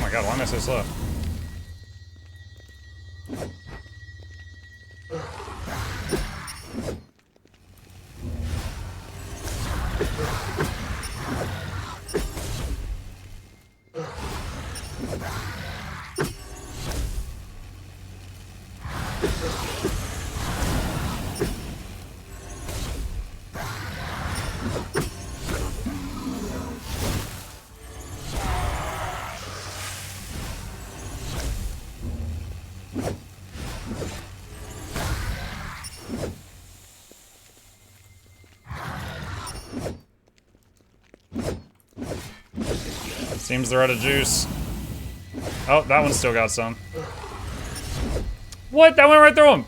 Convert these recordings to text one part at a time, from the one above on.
my god, why am I so slow? Seems they're out of juice. Oh, that one still got some. What? That went right through him.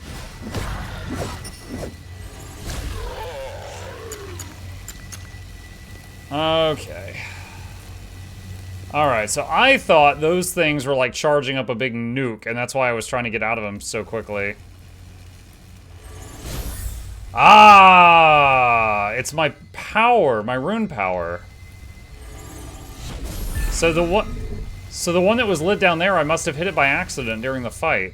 Okay. Alright, so I thought those things were like charging up a big nuke, and that's why I was trying to get out of them so quickly. Ah! It's my power, my rune power. So the one that was lit down there, I must have hit it by accident during the fight.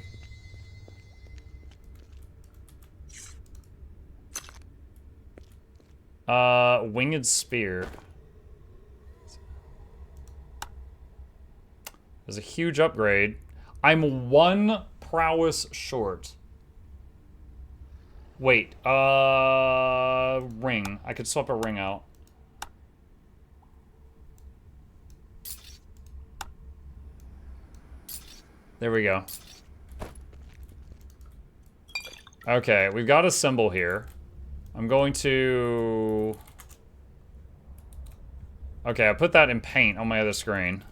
Winged spear. There's a huge upgrade. I'm 1 prowess short. Wait, ring. I could swap a ring out. There we go. Okay, we've got a symbol here. I'm going to... Okay, I put that in paint on my other screen.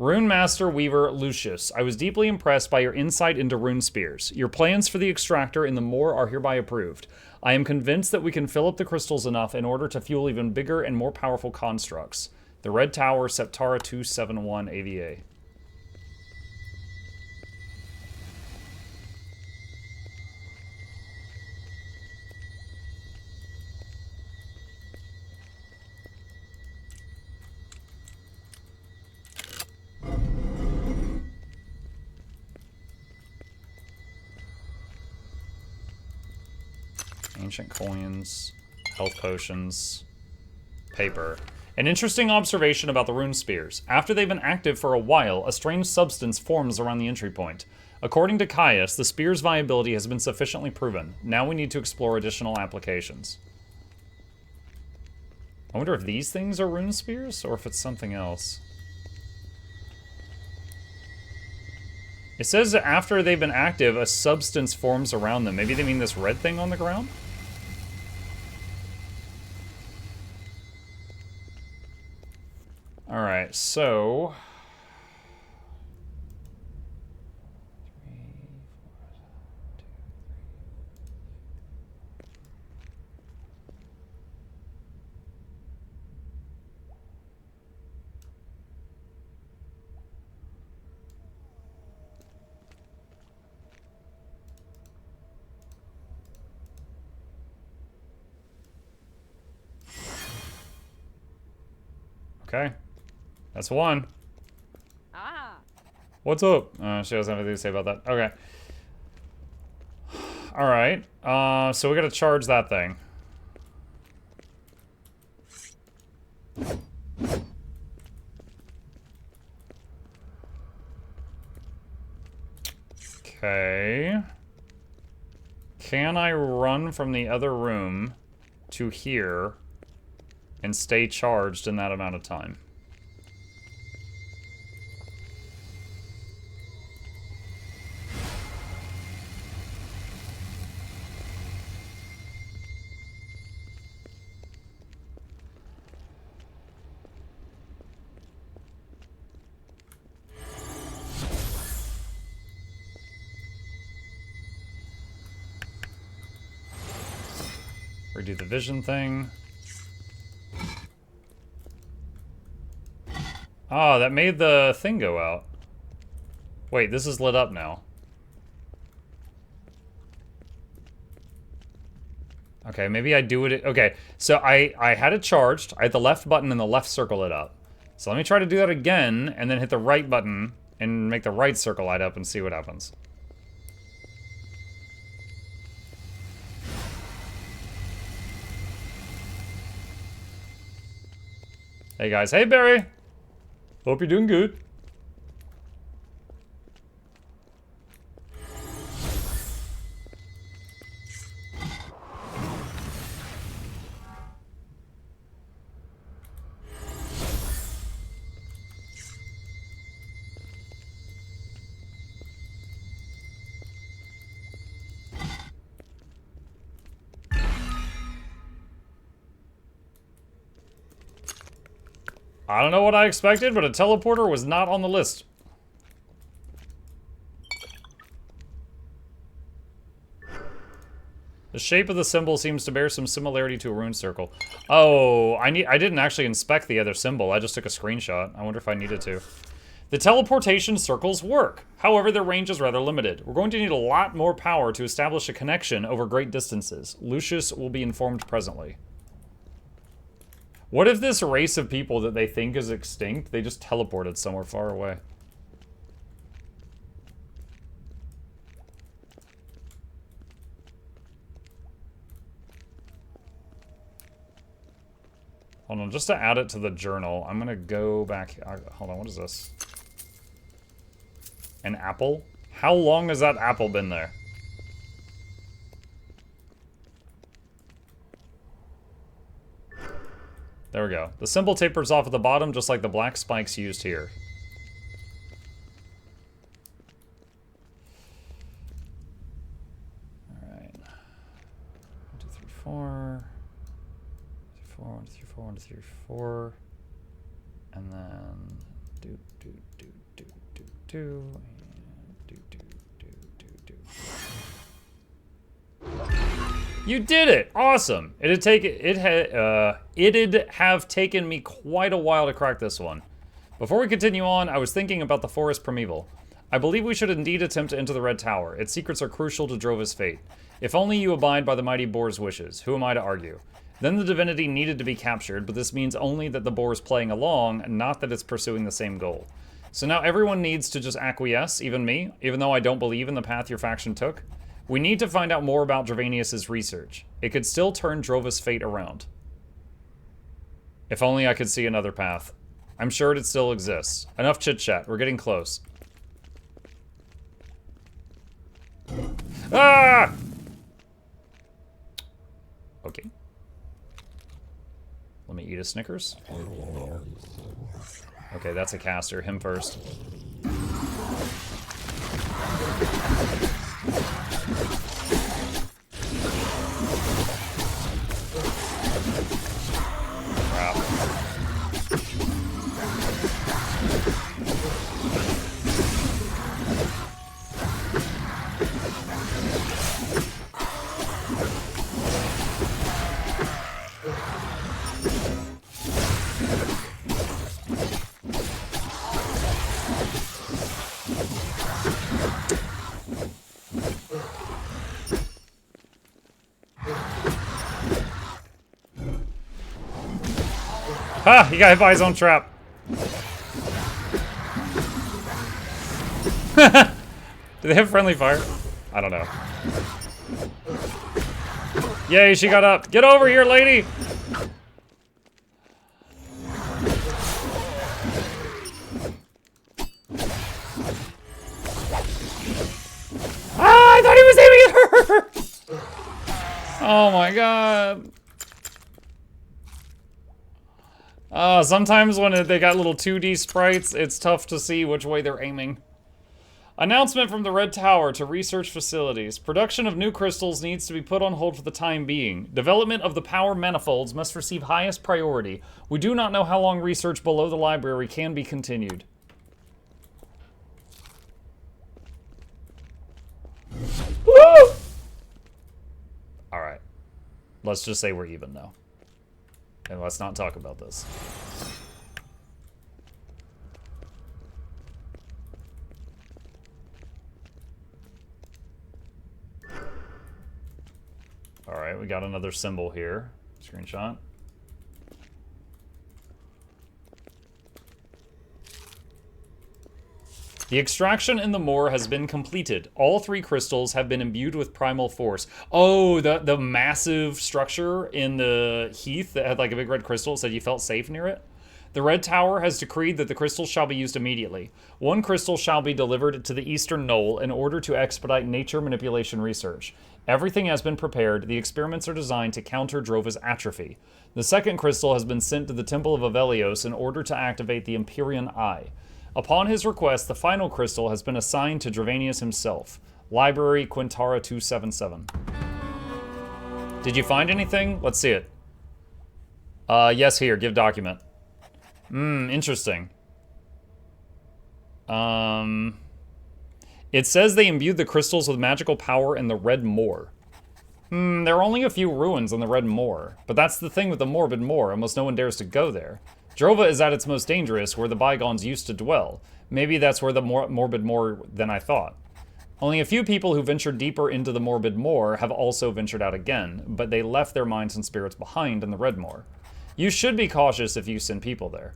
Rune Master Weaver Lucius, I was deeply impressed by your insight into rune spears. Your plans for the extractor in the moor are hereby approved. I am convinced that we can fill up the crystals enough in order to fuel even bigger and more powerful constructs. The Red Tower, Septara 271 AVA. Ancient coins, health potions, paper. An interesting observation about the rune spears. After they've been active for a while, a strange substance forms around the entry point. According to Caius, the spear's viability has been sufficiently proven. Now we need to explore additional applications. I wonder if these things are rune spears, or if it's something else. It says that after they've been active, a substance forms around them. Maybe they mean this red thing on the ground? Alright, so... Okay. That's one. Ah. What's up? She doesn't have anything to say about that. Okay. Alright. So we gotta charge that thing. Okay. Can I run from the other room to here and stay charged in that amount of time? Redo the vision thing. Oh, that made the thing go out. Wait, this is lit up now. Okay, maybe I do it. Okay, so I had it charged. I had the left button and the left circle lit up. So let me try to do that again, and then hit the right button, and make the right circle light up and see what happens. Hey guys, hey Barry! Hope you're doing good. I don't know what I expected, but a teleporter was not on the list. The shape of the symbol seems to bear some similarity to a rune circle. Oh, I didn't actually inspect the other symbol. I just took a screenshot. I wonder if I needed to. The teleportation circles work. However, their range is rather limited. We're going to need a lot more power to establish a connection over great distances. Lucius will be informed presently. What if this race of people that they think is extinct, they just teleported somewhere far away? Hold on, just to add it to the journal, I'm gonna go back. Hold on, what is this? An apple? How long has that apple been there? There we go. The symbol tapers off at the bottom, just like the black spikes used here. Alright. 1, 2, 3, 4. 1, 2, 3, 4, 1, 2, 3, 4. And then do, and do. You did it! Awesome! It'd have taken me quite a while to crack this one. Before we continue on, I was thinking about the Forest Primeval. I believe we should indeed attempt to enter the Red Tower. Its secrets are crucial to Drova's fate. If only you abide by the mighty boar's wishes. Who am I to argue? Then the divinity needed to be captured, but this means only that the boar is playing along, not that it's pursuing the same goal. So now everyone needs to just acquiesce, even me, even though I don't believe in the path your faction took. We need to find out more about Dravanius's research. It could still turn Drova's fate around. If only I could see another path. I'm sure it still exists. Enough chit-chat. We're getting close. Ah! Okay. Let me eat a Snickers. Okay, that's a caster. Him first. Crap. Ah, he got hit by his own trap. Do they have friendly fire? I don't know. Yay, she got up. Get over here, lady! Ah, I thought he was aiming at her! Oh my god. Sometimes when they got little 2D sprites, it's tough to see which way they're aiming. Announcement from the Red Tower to research facilities. Production of new crystals needs to be put on hold for the time being. Development of the power manifolds must receive highest priority. We do not know how long research below the library can be continued. Woo! Alright. Let's just say we're even now. And let's not talk about this. Alright, we got another symbol here. Screenshot. The extraction in the moor has been completed. All 3 crystals have been imbued with primal force. Oh, the massive structure in the heath that had like a big red crystal said you felt safe near it. The Red Tower has decreed that the crystals shall be used immediately. 1 crystal shall be delivered to the Eastern Knoll in order to expedite nature manipulation research. Everything has been prepared. The experiments are designed to counter Drova's atrophy. The 2nd crystal has been sent to the Temple of Avelios in order to activate the Empyrean Eye. Upon his request, the final crystal has been assigned to Dravanius himself. Library Quintara 277. Did you find anything? Let's see it. Yes, here. Give document. Interesting. It says they imbued the crystals with magical power in the Red Moor. There are only a few ruins in the Red Moor, but that's the thing with the Morbid Moor, almost no one dares to go there. Drova is at its most dangerous, where the bygones used to dwell. Maybe that's where the Morbid Moor than I thought. Only a few people who ventured deeper into the Morbid Moor have also ventured out again, but they left their minds and spirits behind in the Red Moor. You should be cautious if you send people there.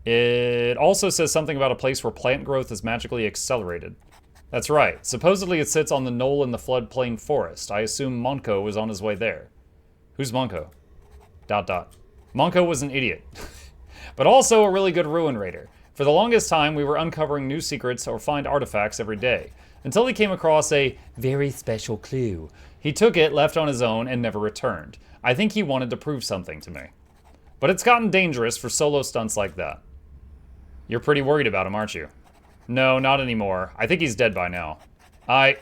It also says something about a place where plant growth is magically accelerated. That's right. Supposedly it sits on the knoll in the floodplain forest. I assume Monko was on his way there. Who's Monko? ... Monko was an idiot. But also a really good ruin raider. For the longest time, we were uncovering new secrets or find artifacts every day. Until he came across a very special clue. He took it, left on his own, and never returned. I think he wanted to prove something to me. But it's gotten dangerous for solo stunts like that. You're pretty worried about him, aren't you? No, not anymore. I think he's dead by now. A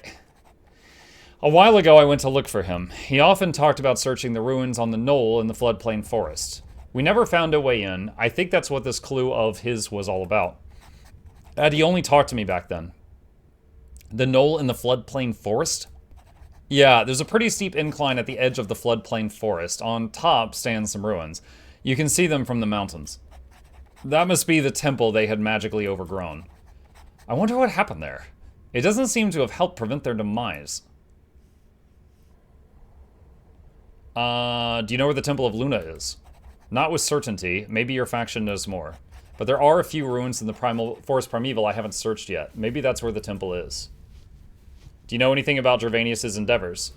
while ago, I went to look for him. He often talked about searching the ruins on the knoll in the floodplain forest. We never found a way in. I think that's what this clue of his was all about. He only talked to me back then. The knoll in the floodplain forest? Yeah, there's a pretty steep incline at the edge of the floodplain forest. On top stand some ruins. You can see them from the mountains. That must be the temple they had magically overgrown. I wonder what happened there. It doesn't seem to have helped prevent their demise. Do you know where the Temple of Luna is? Not with certainty. Maybe your faction knows more. But there are a few ruins in the Forest Primeval I haven't searched yet. Maybe that's where the temple is. Do you know anything about Dravanius' endeavors?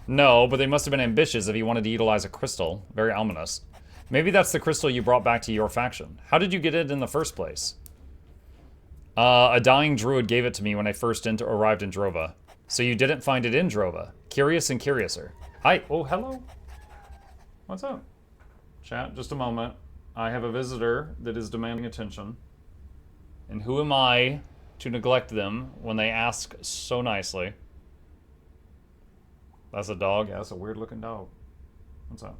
No, but they must have been ambitious if he wanted to utilize a crystal. Very ominous. Maybe that's the crystal you brought back to your faction. How did you get it in the first place? A dying druid gave it to me when I first arrived in Drova. So you didn't find it in Drova. Curious and curiouser. Hi. Oh, hello. What's up? Chat, just a moment. I have a visitor that is demanding attention. And who am I to neglect them when they ask so nicely? That's a dog? Yeah, that's a weird looking dog. What's up?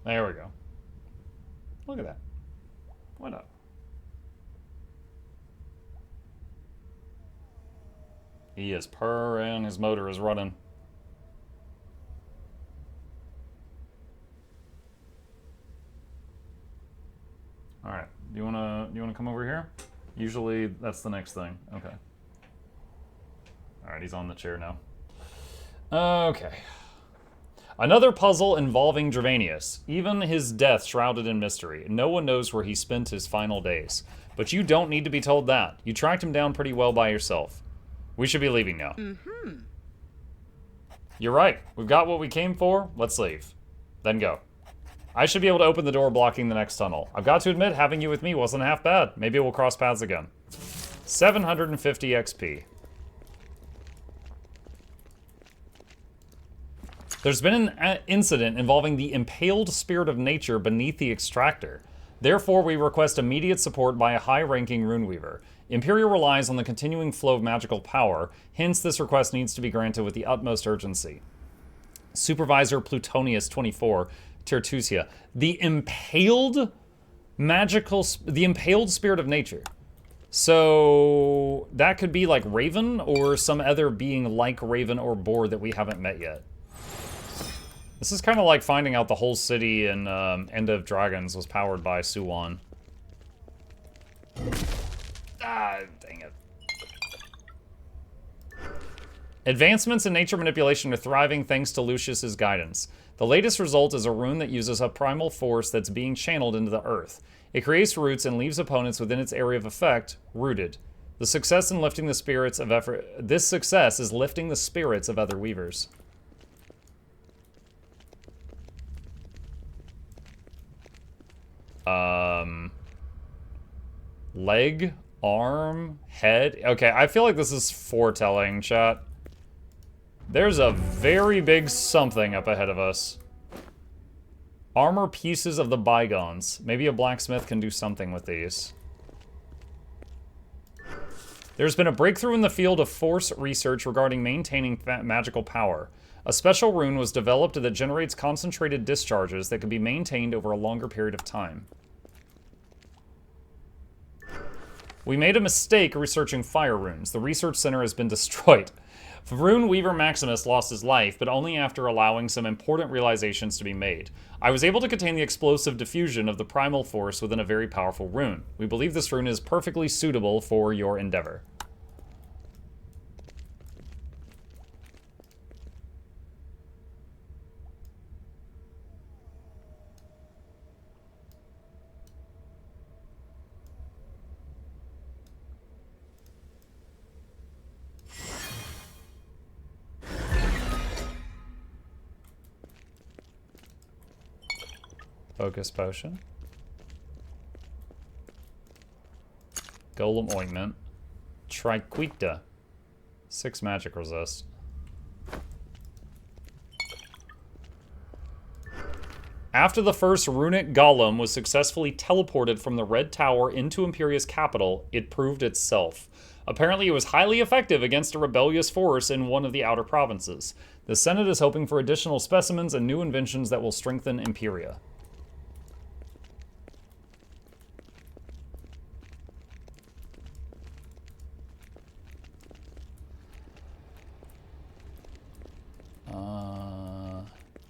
There we go. Look at that. What up? He is purring. His motor is running. All right. Do you wanna come over here? Usually that's the next thing. Okay. All right. He's on the chair now. Okay. Another puzzle involving Dravanius. Even his death shrouded in mystery. No one knows where he spent his final days. But you don't need to be told that. You tracked him down pretty well by yourself. We should be leaving now. You're right. We've got what we came for. Let's leave. Then go. I should be able to open the door blocking the next tunnel. I've got to admit, having you with me wasn't half bad. Maybe we'll cross paths again. 750 XP. There's been an incident involving the impaled spirit of nature beneath the extractor. Therefore, we request immediate support by a high-ranking runeweaver. Imperial relies on the continuing flow of magical power, hence this request needs to be granted with the utmost urgency. Supervisor Plutonius 24, Tertusia. The impaled spirit of nature. So that could be like Raven or some other being like Raven or Boar that we haven't met yet. This is kind of like finding out the whole city in End of Dragons was powered by Suwon. Ah, dang it. Advancements in nature manipulation are thriving thanks to Lucius's guidance. The latest result is a rune that uses a primal force that's being channeled into the earth. It creates roots and leaves opponents within its area of effect rooted. The success in lifting the spirits of effort. This success is lifting the spirits of other weavers. Leg, arm, head. Okay, I feel like this is foretelling, chat. There's a very big something up ahead of us. Armor pieces of the bygones. Maybe a blacksmith can do something with these. There's been a breakthrough in the field of force research regarding maintaining magical power. A special rune was developed that generates concentrated discharges that can be maintained over a longer period of time. We made a mistake researching fire runes. The research center has been destroyed. Rune Weaver Maximus lost his life, but only after allowing some important realizations to be made. I was able to contain the explosive diffusion of the primal force within a very powerful rune. We believe this rune is perfectly suitable for your endeavor. Focus potion. Golem ointment. Triquita. 6 magic resist. After the first runic golem was successfully teleported from the Red Tower into Imperia's capital, it proved itself. Apparently, it was highly effective against a rebellious force in one of the outer provinces. The Senate is hoping for additional specimens and new inventions that will strengthen Imperia.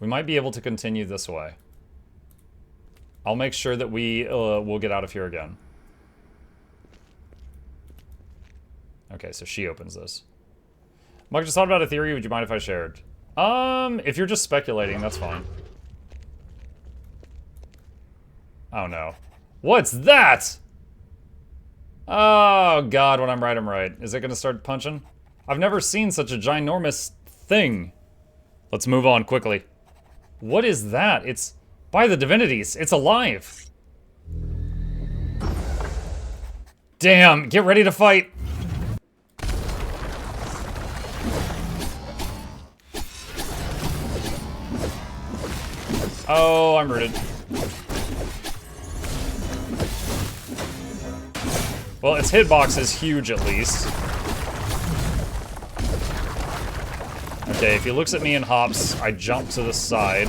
We might be able to continue this way. I'll make sure that we will get out of here again. Okay, so she opens this. Mike, just thought about a theory. Would you mind if I shared? If you're just speculating, that's fine. Oh no. What's that? Oh god, when I'm right, I'm right. Is it gonna start punching? I've never seen such a ginormous thing. Let's move on quickly. What is that? It's... By the divinities, it's alive. Damn, get ready to fight. Oh, I'm rooted. Well, its hitbox is huge at least. Okay, if he looks at me and hops, I jump to the side.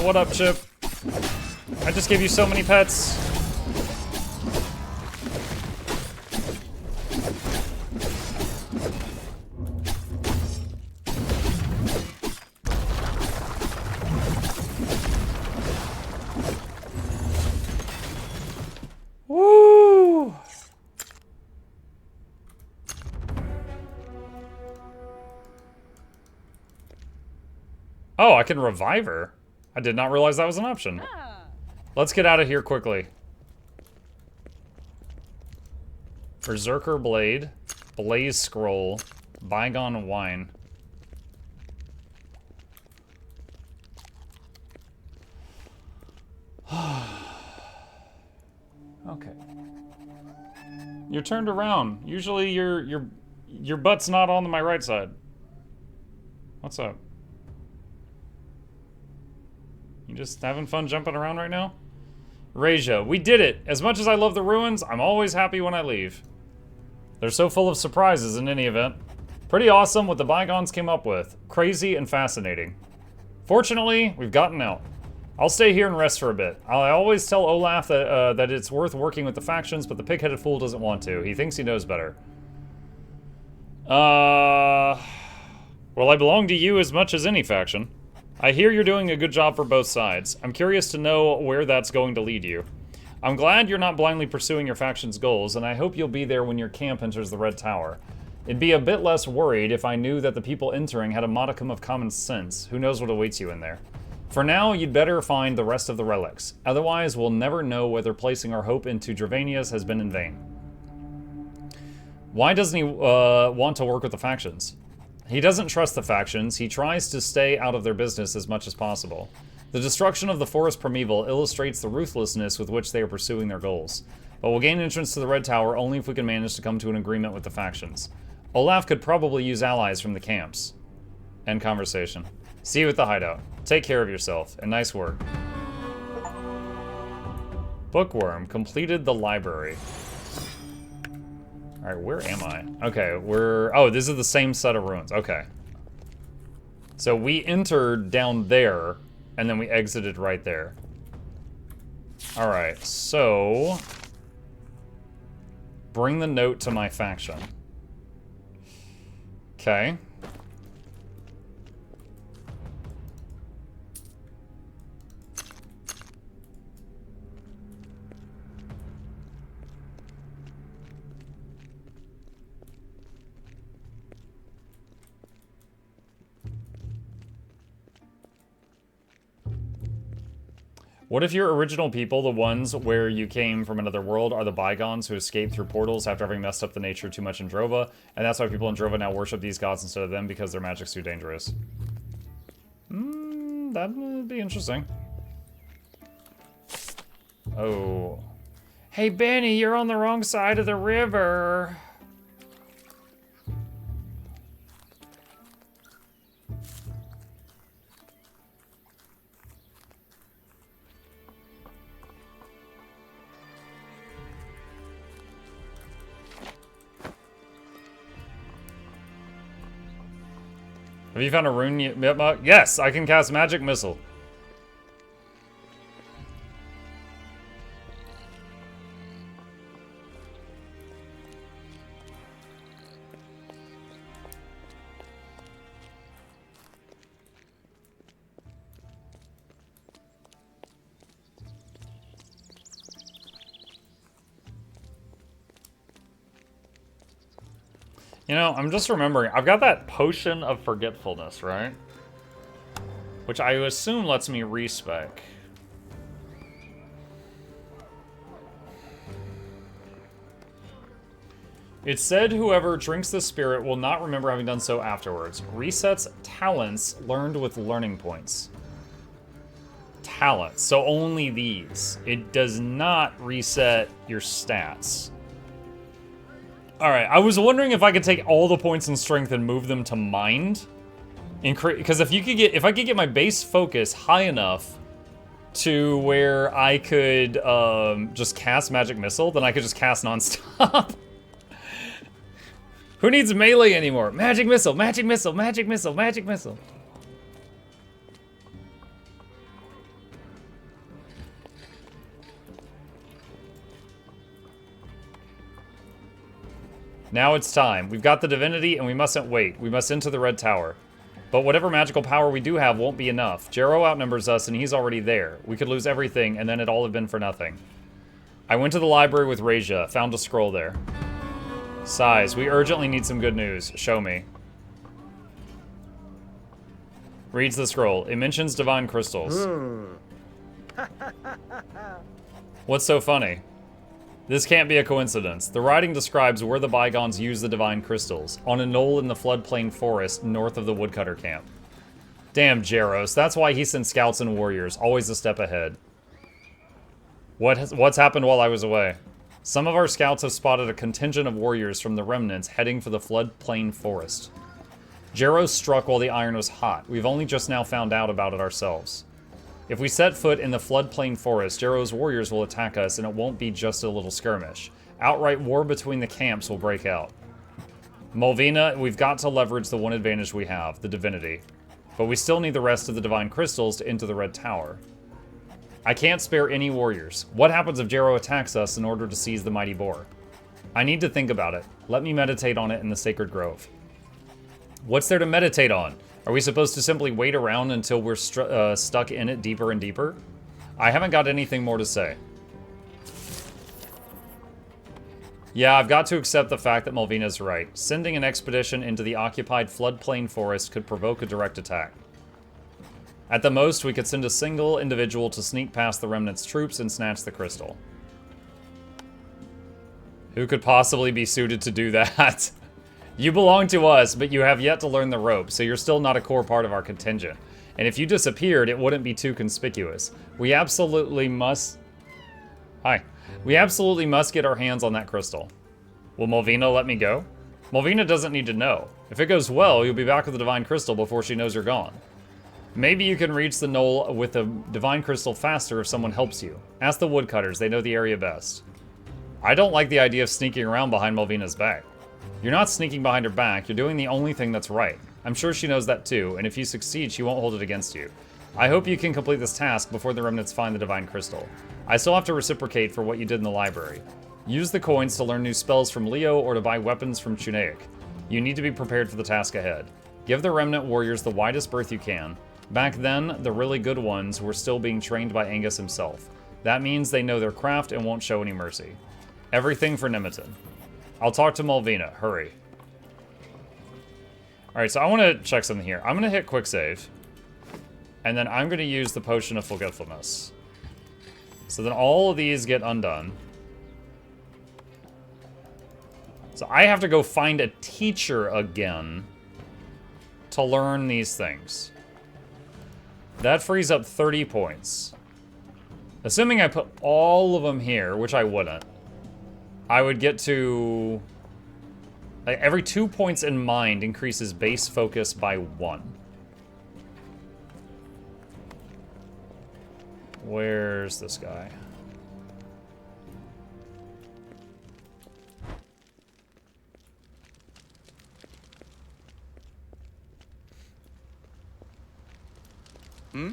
What up, Chip? I just gave you so many pets. Woo! Oh, I can revive her. I did not realize that was an option. Ah. Let's get out of here quickly. Berserker Blade, Blaze Scroll, Bygone Wine. Okay. You're turned around. Usually your butt's not on my right side. What's up? You just having fun jumping around right now? Reja, we did it! As much as I love the ruins, I'm always happy when I leave. They're so full of surprises in any event. Pretty awesome what the bygones came up with. Crazy and fascinating. Fortunately, we've gotten out. I'll stay here and rest for a bit. I always tell Olaf that it's worth working with the factions, but the pig-headed fool doesn't want to. He thinks he knows better. Well, I belong to you as much as any faction. I hear you're doing a good job for both sides. I'm curious to know where that's going to lead you. I'm glad you're not blindly pursuing your faction's goals, and I hope you'll be there when your camp enters the Red Tower. It'd be a bit less worried if I knew that the people entering had a modicum of common sense. Who knows what awaits you in there? For now, you'd better find the rest of the relics. Otherwise, we'll never know whether placing our hope into Dravanius has been in vain. Why doesn't he want to work with the factions? He doesn't trust the factions. He tries to stay out of their business as much as possible. The destruction of the Forest Primeval illustrates the ruthlessness with which they are pursuing their goals. But we'll gain entrance to the Red Tower only if we can manage to come to an agreement with the factions. Olaf could probably use allies from the camps. End conversation. See you at the hideout. Take care of yourself, and nice work. Bookworm completed the library. Alright, where am I? Okay, oh, this is the same set of ruins. Okay. So we entered down there, and then we exited right there. Alright, so... bring the note to my faction. Okay. What if your original people, the ones where you came from another world, are the bygones who escaped through portals after having messed up the nature too much in Drova, and that's why people in Drova now worship these gods instead of them because their magic's too dangerous? That would be interesting. Oh. Hey, Benny, you're on the wrong side of the river. Have you found a rune yet, Mipmuk? Yes, I can cast Magic Missile. You know, I'm just remembering, I've got that Potion of Forgetfulness, right? Which I assume lets me respec. It said whoever drinks the spirit will not remember having done so afterwards. Resets talents learned with learning points. Talents, so only these. It does not reset your stats. Alright, I was wondering if I could take all the points in strength and move them to mind. Because if I could get my base focus high enough to where I could just cast Magic Missile, then I could just cast non-stop. Who needs melee anymore? Magic Missile, Magic Missile, Magic Missile, Magic Missile. Now it's time. We've got the divinity and we mustn't wait. We must enter the Red Tower. But whatever magical power we do have won't be enough. Jero outnumbers us and he's already there. We could lose everything and then it'd all have been for nothing. I went to the library with Reja, found a scroll there. Sighs, we urgently need some good news. Show me. Reads the scroll. It mentions divine crystals. What's so funny? This can't be a coincidence. The writing describes where the bygones use the divine crystals, on a knoll in the floodplain forest north of the woodcutter camp. Damn Jaros, that's why he sent scouts and warriors, always a step ahead. What's happened while I was away? Some of our scouts have spotted a contingent of warriors from the remnants heading for the floodplain forest. Jaros struck while the iron was hot. We've only just now found out about it ourselves. If we set foot in the floodplain forest, Jero's warriors will attack us, and it won't be just a little skirmish. Outright war between the camps will break out. Mulvina, we've got to leverage the one advantage we have, the divinity. But we still need the rest of the divine crystals to enter the Red Tower. I can't spare any warriors. What happens if Jero attacks us in order to seize the mighty boar? I need to think about it. Let me meditate on it in the sacred grove. What's there to meditate on? Are we supposed to simply wait around until we're stuck in it deeper and deeper? I haven't got anything more to say. Yeah, I've got to accept the fact that Malvina's right. Sending an expedition into the occupied floodplain forest could provoke a direct attack. At the most, we could send a single individual to sneak past the Remnant's troops and snatch the crystal. Who could possibly be suited to do that? You belong to us, but you have yet to learn the ropes, so you're still not a core part of our contingent. And if you disappeared, it wouldn't be too conspicuous. We absolutely must... Hi. We absolutely must get our hands on that crystal. Will Malvina let me go? Malvina doesn't need to know. If it goes well, you'll be back with the Divine Crystal before she knows you're gone. Maybe you can reach the knoll with the Divine Crystal faster if someone helps you. Ask the woodcutters, they know the area best. I don't like the idea of sneaking around behind Malvina's back. You're not sneaking behind her back, you're doing the only thing that's right. I'm sure she knows that too, and if you succeed, she won't hold it against you. I hope you can complete this task before the Remnants find the Divine Crystal. I still have to reciprocate for what you did in the library. Use the coins to learn new spells from Leo or to buy weapons from Chunaic. You need to be prepared for the task ahead. Give the Remnant warriors the widest berth you can. Back then, the really good ones were still being trained by Angus himself. That means they know their craft and won't show any mercy. Everything for Nemeton. I'll talk to Malvina. Hurry. Alright, so I want to check something here. I'm going to hit quick save. And then I'm going to use the Potion of Forgetfulness. So then all of these get undone. So I have to go find a teacher again to learn these things. That frees up 30 points. Assuming I put all of them here, which I wouldn't, I would get to... Like, every 2 points in mind increases base focus by 1. Where's this guy? Hmm?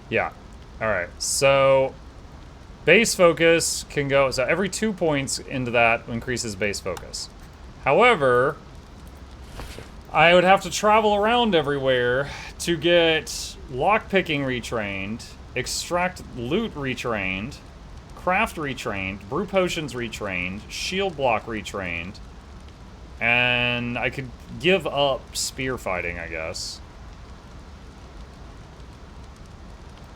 Yeah. Alright, so base focus can go... So every 2 points into that increases base focus. However, I would have to travel around everywhere to get lockpicking retrained, extract loot retrained, craft retrained, brew potions retrained, shield block retrained, and I could give up spear fighting, I guess.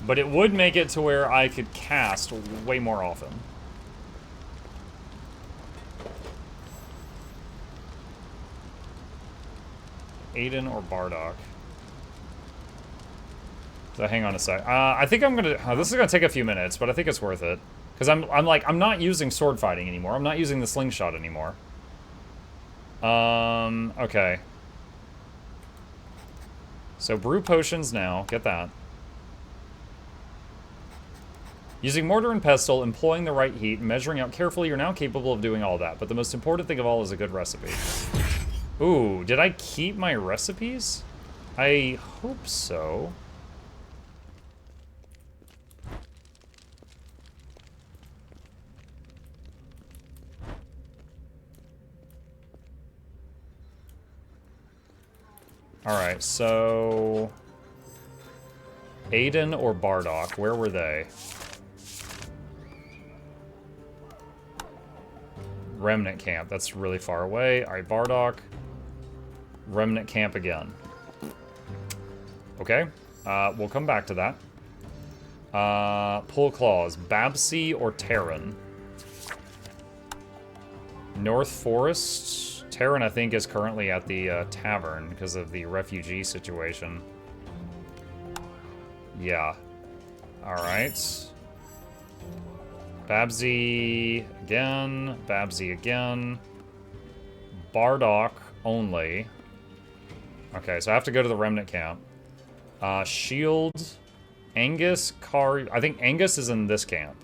But it would make it to where I could cast way more often. Aiden or Bardock? So hang on a sec. I think I'm gonna... this is gonna take a few minutes, but I think it's worth it. Because I'm not using sword fighting anymore. I'm not using the slingshot anymore. Okay. So brew potions now. Get that. Using mortar and pestle, employing the right heat, measuring out carefully, you're now capable of doing all that. But the most important thing of all is a good recipe. Ooh, did I keep my recipes? I hope so. Alright, so... Aiden or Bardock, where were they? Remnant camp, that's really far away. Alright, Bardock. Remnant camp again. Okay, we'll come back to that. Pull claws, Babsy or Terran? North Forest. Terran, I think, is currently at the tavern because of the refugee situation. Yeah. Alright. Babsy again. Babsy again. Bardock only. Okay, so I have to go to the Remnant camp. Shield. Angus, Car... I think Angus is in this camp.